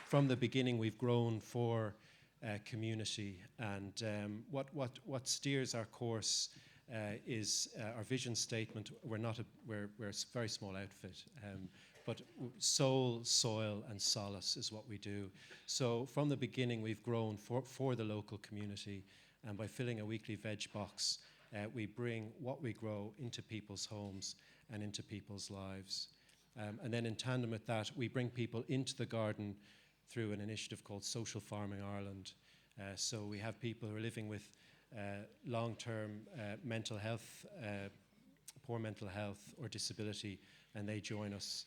from the beginning, we've grown for community, and what steers our course is our vision statement. We're a very small outfit, but soul, soil, and solace is what we do. So from the beginning, we've grown for the local community, and by filling a weekly veg box, we bring what we grow into people's homes and into people's lives. And then in tandem with that, we bring people into the garden through an initiative called Social Farming Ireland. So we have people who are living with long-term mental health, poor mental health or disability, and they join us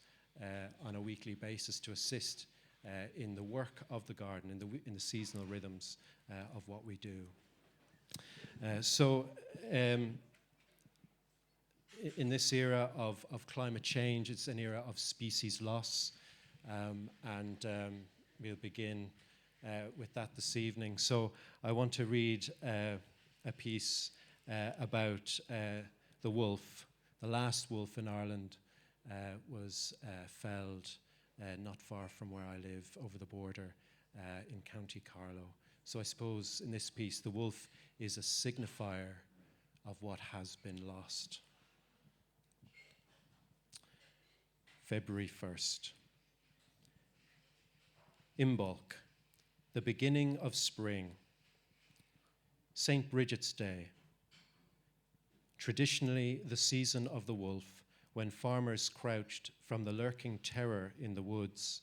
on a weekly basis to assist in the work of the garden, in the seasonal rhythms of what we do. In this era of climate change, it's an era of species loss, and we'll begin with that this evening. So I want to read a piece about the wolf. The last wolf in Ireland was felled not far from where I live, over the border in County Carlow. So I suppose in this piece, the wolf is a signifier of what has been lost. February 1st. Imbolc, the beginning of spring. St. Bridget's Day, traditionally the season of the wolf, when farmers crouched from the lurking terror in the woods.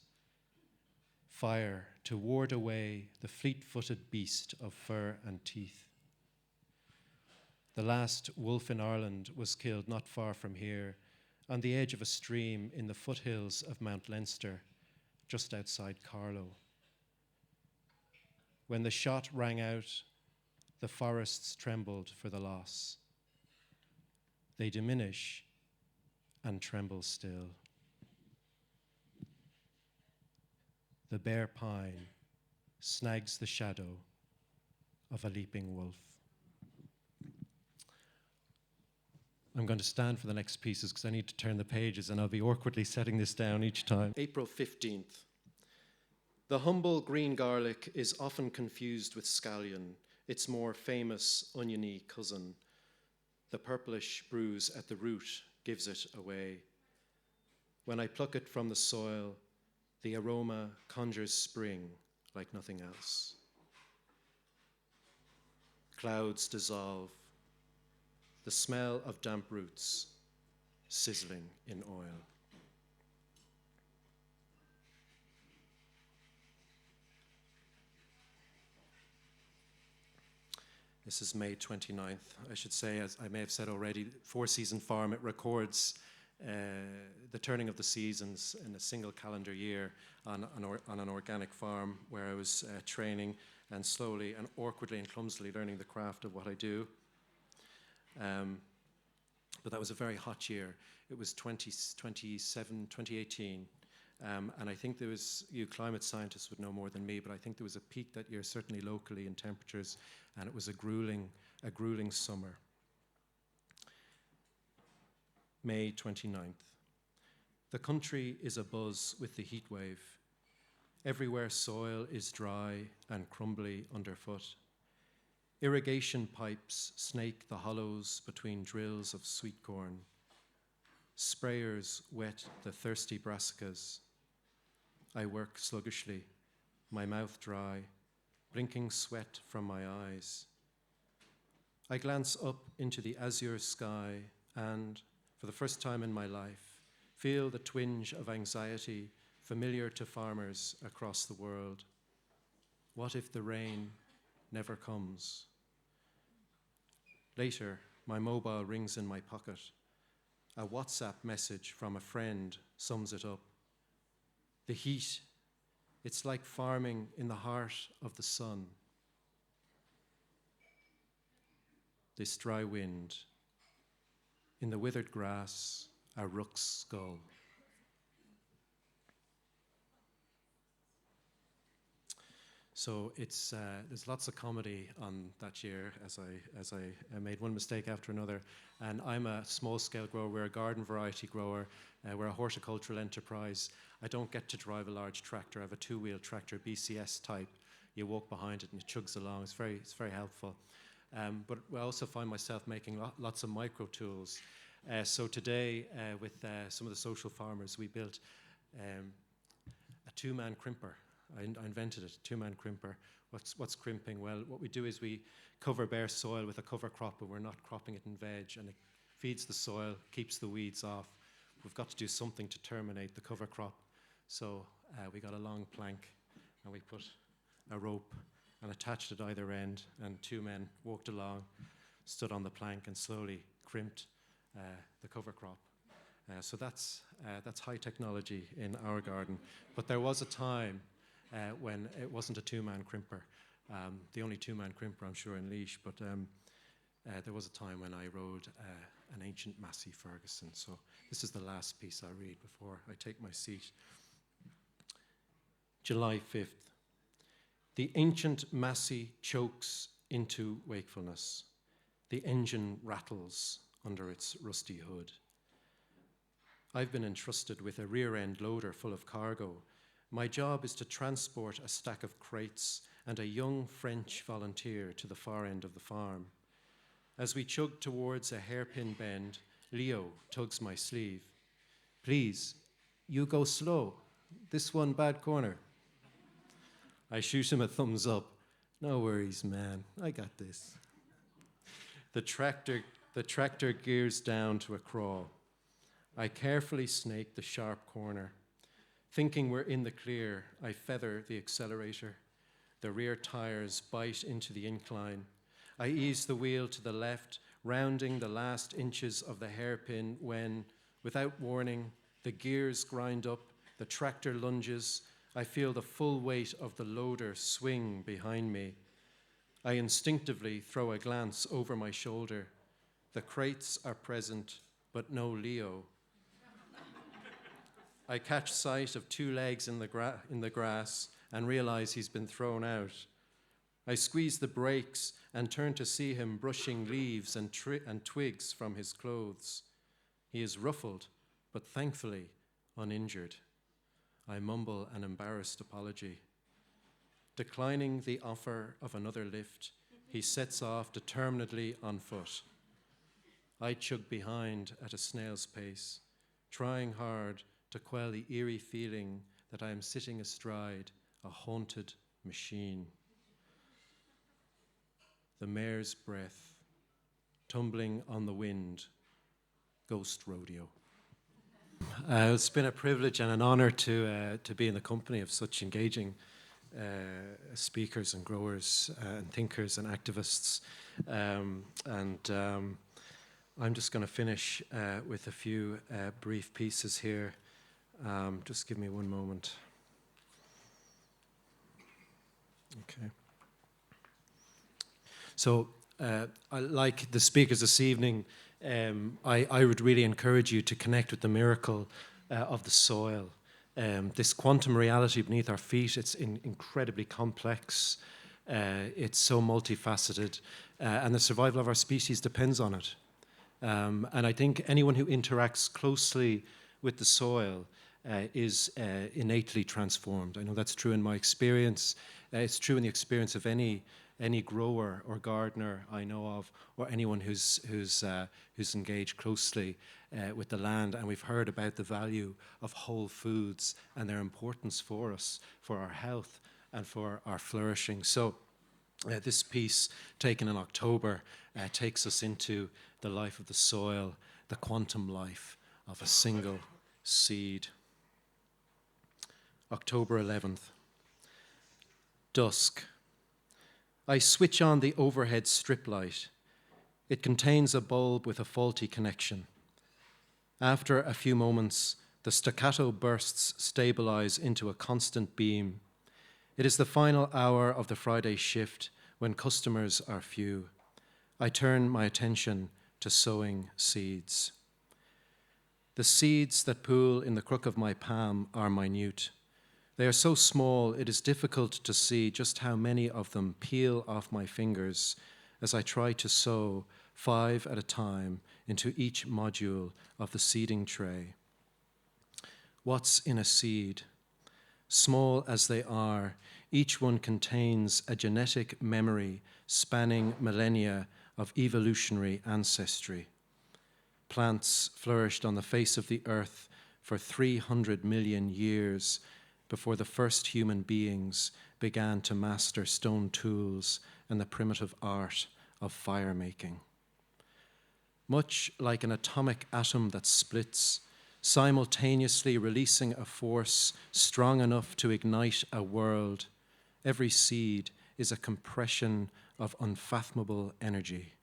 Fire to ward away the fleet-footed beast of fur and teeth. The last wolf in Ireland was killed not far from here, on the edge of a stream in the foothills of Mount Leinster, just outside Carlow. When the shot rang out, the forests trembled for the loss. They diminish and tremble still. The bare pine snags the shadow of a leaping wolf. I'm going to stand for the next pieces because I need to turn the pages, and I'll be awkwardly setting this down each time. April 15th. The humble green garlic is often confused with scallion, its more famous oniony cousin. The purplish bruise at the root gives it away. When I pluck it from the soil, the aroma conjures spring like nothing else. Clouds dissolve. The smell of damp roots sizzling in oil. This is May 29th. I should say, as I may have said already, Four Season Farm, it records the turning of the seasons in a single calendar year on an organic farm where I was training and slowly and awkwardly and clumsily learning the craft of what I do. But that was a very hot year. It was 2018. And I think there was, you climate scientists would know more than me, but I think there was a peak that year, certainly locally in temperatures, and it was a grueling summer. May 29th. The country is abuzz with the heat wave. Everywhere soil is dry and crumbly underfoot. Irrigation pipes snake the hollows between drills of sweet corn. Sprayers wet the thirsty brassicas. I work sluggishly, my mouth dry, blinking sweat from my eyes. I glance up into the azure sky and, for the first time in my life, feel the twinge of anxiety familiar to farmers across the world. What if the rain never comes? Later, my mobile rings in my pocket. A WhatsApp message from a friend sums it up. The heat, it's like farming in the heart of the sun. This dry wind, in the withered grass, a rook's skull. So it's there's lots of comedy on that year as I made one mistake after another. And I'm a small scale grower. We're a garden variety grower. We're a horticultural enterprise. I don't get to drive a large tractor. I have a 2-wheel tractor, BCS type. You walk behind it and it chugs along. It's very helpful. But I also find myself making lots of micro tools. So today, with some of the social farmers, we built a 2-man crimper. I invented it, 2-man crimper. What's crimping? Well, what we do is we cover bare soil with a cover crop, but we're not cropping it in veg, and it feeds the soil, keeps the weeds off. We've got to do something to terminate the cover crop. So we got a long plank, and we put a rope and attached at either end, and 2 men walked along, stood on the plank, and slowly crimped the cover crop. So that's high technology in our garden. But there was a time when it wasn't a 2-man crimper. The only 2-man crimper, I'm sure, in Laois, but there was a time when I rode an ancient Massey Ferguson. So this is the last piece I'll read before I take my seat. July 5th. The ancient Massey chokes into wakefulness. The engine rattles under its rusty hood. I've been entrusted with a rear-end loader full of cargo. My job is to transport a stack of crates and a young French volunteer to the far end of the farm. As we chug towards a hairpin bend, Leo tugs my sleeve. Please, you go slow. This one bad corner. I shoot him a thumbs up. No worries, man. I got this. The tractor gears down to a crawl. I carefully snake the sharp corner. Thinking we're in the clear, I feather the accelerator. The rear tires bite into the incline. I ease the wheel to the left, rounding the last inches of the hairpin when, without warning, the gears grind up, the tractor lunges. I feel the full weight of the loader swing behind me. I instinctively throw a glance over my shoulder. The crates are present, but no Leo. I catch sight of 2 legs in the grass and realize he's been thrown out. I squeeze the brakes and turn to see him brushing leaves and twigs from his clothes. He is ruffled, but thankfully uninjured. I mumble an embarrassed apology. Declining the offer of another lift, he sets off determinedly on foot. I chug behind at a snail's pace, trying hard to quell the eerie feeling that I am sitting astride a haunted machine. The mare's breath, tumbling on the wind, ghost rodeo. It's been a privilege and an honor to be in the company of such engaging speakers and growers and thinkers and activists. I'm just going to finish with a few brief pieces here. Just give me one moment. Okay. So, like the speakers this evening, I would really encourage you to connect with the miracle of the soil. This quantum reality beneath our feet, it's incredibly complex. It's so multifaceted, and the survival of our species depends on it. And I think anyone who interacts closely with the soil is innately transformed. I know that's true in my experience. It's true in the experience of any grower or gardener I know of, or anyone who's engaged closely with the land. And we've heard about the value of whole foods and their importance for us, for our health, and for our flourishing. So this piece, taken in October, takes us into the life of the soil, the quantum life of a single seed. October 11th. Dusk. I switch on the overhead strip light. It contains a bulb with a faulty connection. After a few moments, the staccato bursts stabilize into a constant beam. It is the final hour of the Friday shift when customers are few. I turn my attention to sowing seeds. The seeds that pool in the crook of my palm are minute. They are so small, it is difficult to see just how many of them peel off my fingers as I try to sew 5 at a time into each module of the seeding tray. What's in a seed? Small as they are, each one contains a genetic memory spanning millennia of evolutionary ancestry. Plants flourished on the face of the earth for 300 million years before the first human beings began to master stone tools and the primitive art of fire making. Much like an atomic atom that splits, simultaneously releasing a force strong enough to ignite a world, every seed is a compression of unfathomable energy.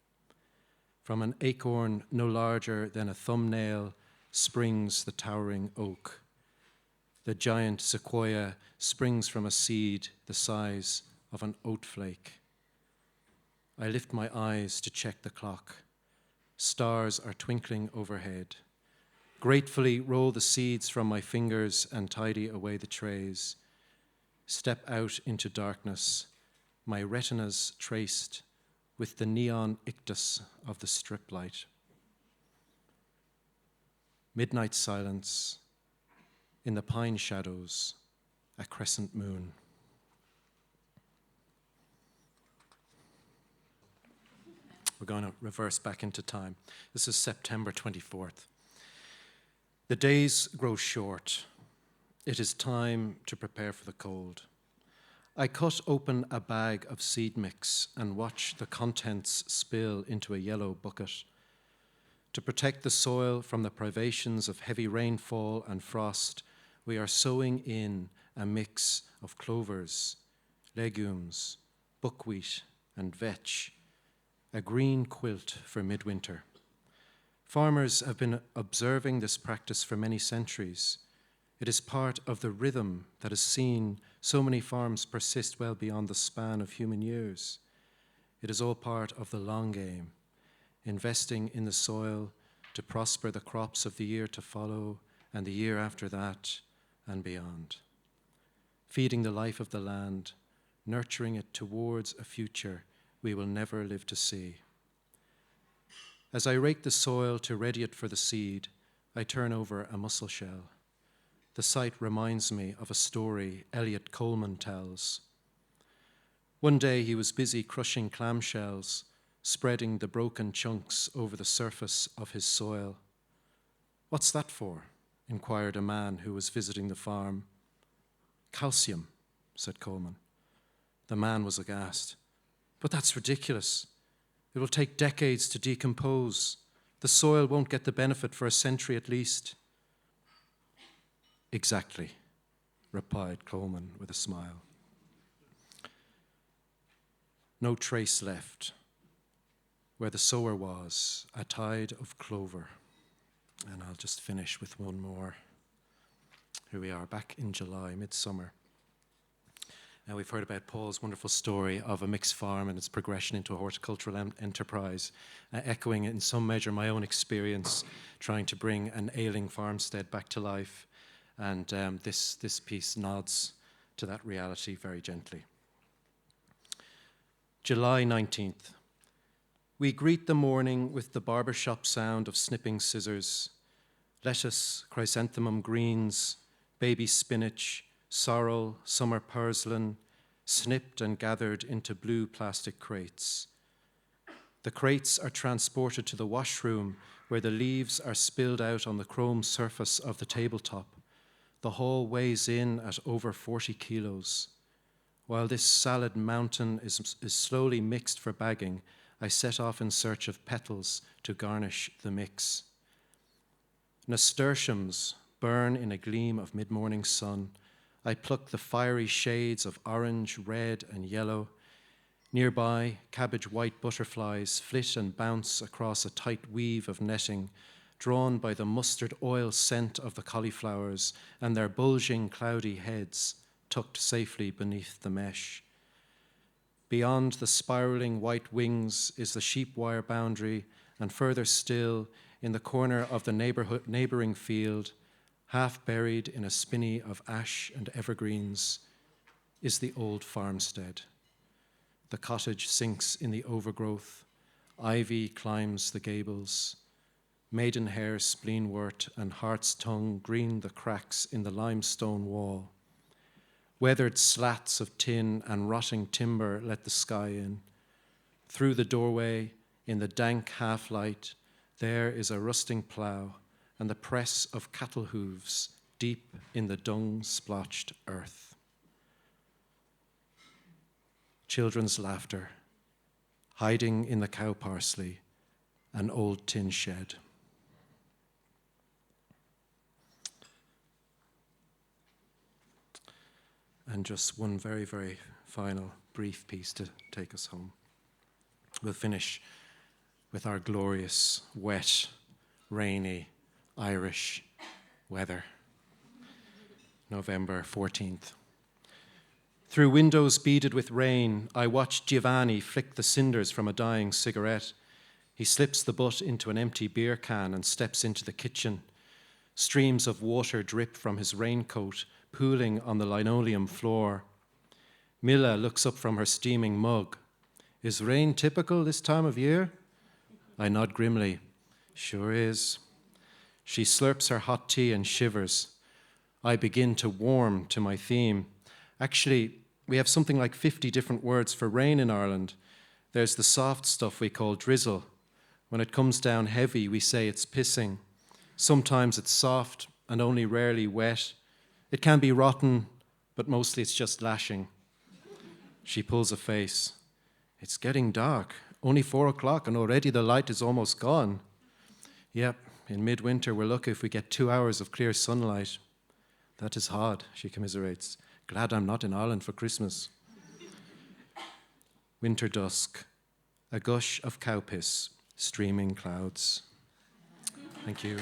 From an acorn no larger than a thumbnail springs the towering oak. The giant sequoia springs from a seed the size of an oat flake. I lift my eyes to check the clock. Stars are twinkling overhead. Gratefully roll the seeds from my fingers and tidy away the trays. Step out into darkness, my retinas traced with the neon ictus of the strip light. Midnight silence. In the pine shadows, a crescent moon. We're going to reverse back into time. This is September 24th. The days grow short. It is time to prepare for the cold. I cut open a bag of seed mix and watch the contents spill into a yellow bucket. To protect the soil from the privations of heavy rainfall and frost, we are sowing in a mix of clovers, legumes, buckwheat, and vetch, a green quilt for midwinter. Farmers have been observing this practice for many centuries. It is part of the rhythm that has seen so many farms persist well beyond the span of human years. It is all part of the long game, investing in the soil to prosper the crops of the year to follow and the year after that and beyond. Feeding the life of the land, nurturing it towards a future we will never live to see. As I rake the soil to ready it for the seed, I turn over a mussel shell. The sight reminds me of a story Elliot Coleman tells. One day he was busy crushing clamshells, spreading the broken chunks over the surface of his soil. "What's that for?" inquired a man who was visiting the farm. "Calcium," said Coleman. The man was aghast. "But that's ridiculous. It will take decades to decompose. The soil won't get the benefit for a century at least." "Exactly," replied Coleman with a smile. No trace left. Where the sower was, a tide of clover. And I'll just finish with one more. Here we are, back in July, midsummer. Now we've heard about Paul's wonderful story of a mixed farm and its progression into a horticultural enterprise, echoing in some measure my own experience trying to bring an ailing farmstead back to life. And this piece nods to that reality very gently. July 19th. We greet the morning with the barbershop sound of snipping scissors. Lettuce, chrysanthemum greens, baby spinach, sorrel, summer purslane, snipped and gathered into blue plastic crates. The crates are transported to the washroom where the leaves are spilled out on the chrome surface of the tabletop. The haul weighs in at over 40 kilos. While this salad mountain is slowly mixed for bagging, I set off in search of petals to garnish the mix. Nasturtiums burn in a gleam of mid-morning sun. I pluck the fiery shades of orange, red, and yellow. Nearby, cabbage white butterflies flit and bounce across a tight weave of netting, drawn by the mustard oil scent of the cauliflowers and their bulging, cloudy heads tucked safely beneath the mesh. Beyond the spiraling white wings is the sheep wire boundary, and further still, in the corner of the neighboring field, Half buried in a spinney of ash and evergreens is the old farmstead. The cottage sinks in the overgrowth. Ivy climbs the gables. Maidenhair spleenwort and heart's tongue green the cracks in the limestone wall. Weathered slats of tin and rotting timber let the sky in. Through the doorway, in the dank half-light, there is a rusting plough and the press of cattle hooves deep in the dung-splotched earth. Children's laughter, hiding in the cow parsley, an old tin shed. And just one very, very final brief piece to take us home. We'll finish with our glorious, wet, rainy, Irish weather. November 14th. Through windows beaded with rain, I watch Giovanni flick the cinders from a dying cigarette. He slips the butt into an empty beer can and steps into the kitchen. Streams of water drip from his raincoat, pooling on the linoleum floor. Milla looks up from her steaming mug. Is rain typical this time of year? I nod grimly. Sure is. She slurps her hot tea and shivers. I begin to warm to my theme. Actually, we have something like 50 different words for rain in Ireland. There's the soft stuff we call drizzle. When it comes down heavy, we say it's pissing. Sometimes it's soft and only rarely wet. It can be rotten, but mostly it's just lashing. She pulls a face. It's getting dark. Only 4 o'clock and already the light is almost gone. Yep, in midwinter we're lucky if we get 2 hours of clear sunlight. That is hard, she commiserates. Glad I'm not in Ireland for Christmas. Winter dusk, a gush of cow piss, streaming clouds. Thank you.